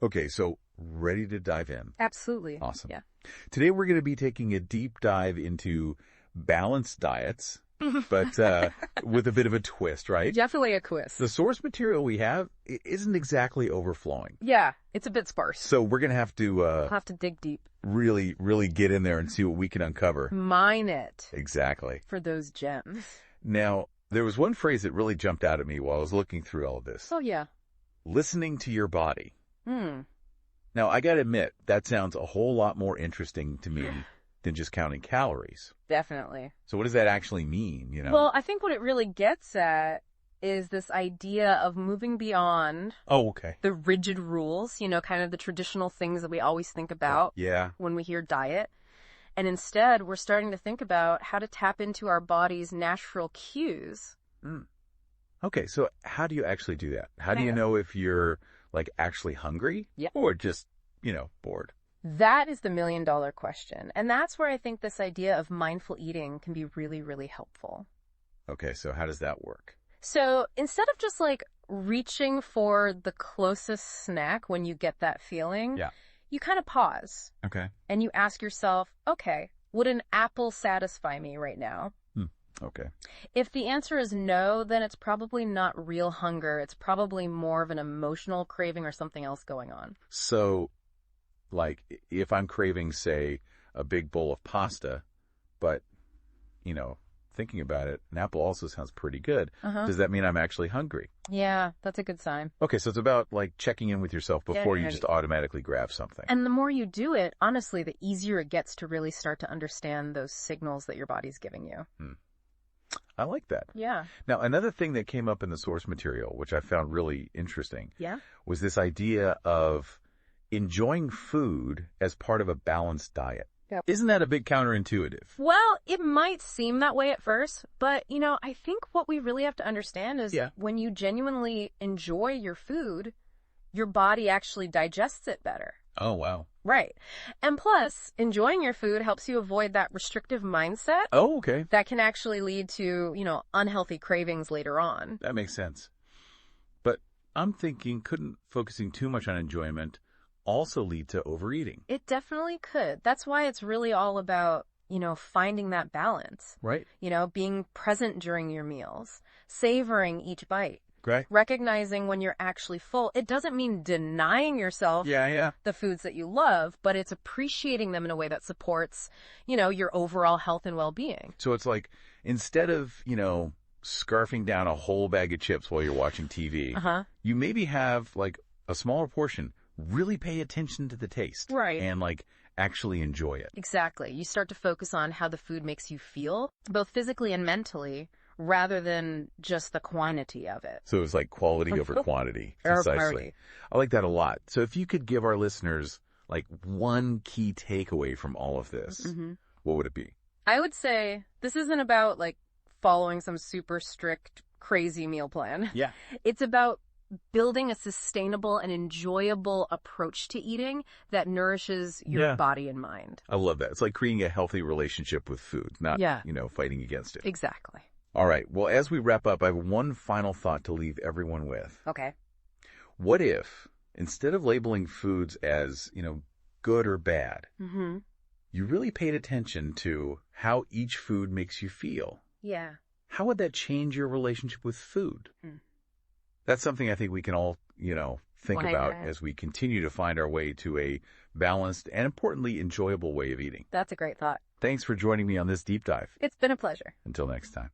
Okay, so ready to dive in. Absolutely. Awesome. Yeah. Today we're going to be taking a deep dive into balanced diets, but with a bit of a twist, right? Definitely a quiz. The source material we have isn't exactly overflowing. Yeah, it's a bit sparse. So we're going to have to We'll have to dig deep. really, really get in there and see what we can uncover. Mine it Exactly. for those gems. Now, there was one phrase that really jumped out at me while I was looking through all of this. Oh, yeah. Listening to your body. Hmm. Now, I got to admit, that sounds a whole lot more interesting to me than just counting calories. Definitely. So what does that actually mean, you know? Well, I think what it really gets at is this idea of moving beyond Oh, okay. the rigid rules, kind of the traditional things that we always think about Yeah. when we hear diet. And instead, we're starting to think about how to tap into our body's natural cues. Okay, so how do you actually do that? How do you know if you're, like, actually hungry? Yeah. Or just, bored? That is the million-dollar question. And that's where I think this idea of mindful eating can be really, really helpful. Okay, so how does that work? So instead of just like reaching for the closest snack when you get that feeling, Yeah. you kind of pause Okay. and you ask yourself, okay, would an apple satisfy me right now? Okay. If the answer is no, then it's probably not real hunger. It's probably more of an emotional craving or something else going on. So, like, if I'm craving, say, a big bowl of pasta, but, thinking about it, an apple also sounds pretty good. Does that mean I'm actually hungry? Yeah, that's a good sign. Okay, so it's about, like, checking in with yourself before you just automatically grab something. And the more you do it, honestly, the easier it gets to really start to understand those signals that your body's giving you. I like that. Yeah. Now, another thing that came up in the source material, which I found really interesting, Yeah. was this idea of enjoying food as part of a balanced diet. Yep. Isn't that a bit counterintuitive? Well, it might seem that way at first, but, I think what we really have to understand is when you genuinely enjoy your food, your body actually digests it better. Oh, wow. Right. And plus, enjoying your food helps you avoid that restrictive mindset Oh, okay. that can actually lead to, unhealthy cravings later on. That makes sense. But I'm thinking, couldn't focusing too much on enjoyment also lead to overeating? It definitely could. That's why it's really all about, finding that balance. Right. Being present during your meals, savoring each bite. Great. Recognizing when you're actually full. It doesn't mean denying yourself the foods that you love, but it's appreciating them in a way that supports, your overall health and well-being. So it's like, instead of, scarfing down a whole bag of chips while you're watching TV, you maybe have, like, a smaller portion. Really pay attention to the taste. Right. And, like, actually enjoy it. Exactly. You start to focus on how the food makes you feel, both physically and mentally, rather than just the quantity of it. So it's like quality over quantity. Or Precisely. party. I like that a lot. So if you could give our listeners, like, one key takeaway from all of this, what would it be? I would say this isn't about, like, following some super strict, crazy meal plan. Yeah. It's about building a sustainable and enjoyable approach to eating that nourishes your body and mind. I love that. It's like creating a healthy relationship with food, not, fighting against it. Exactly. All right. Well, as we wrap up, I have one final thought to leave everyone with. Okay. What if, instead of labeling foods as, good or bad, you really paid attention to how each food makes you feel? Yeah. How would that change your relationship with food? That's something I think we can all, think about as we continue to find our way to a balanced and, importantly, enjoyable way of eating. That's a great thought. Thanks for joining me on this deep dive. It's been a pleasure. Until next time.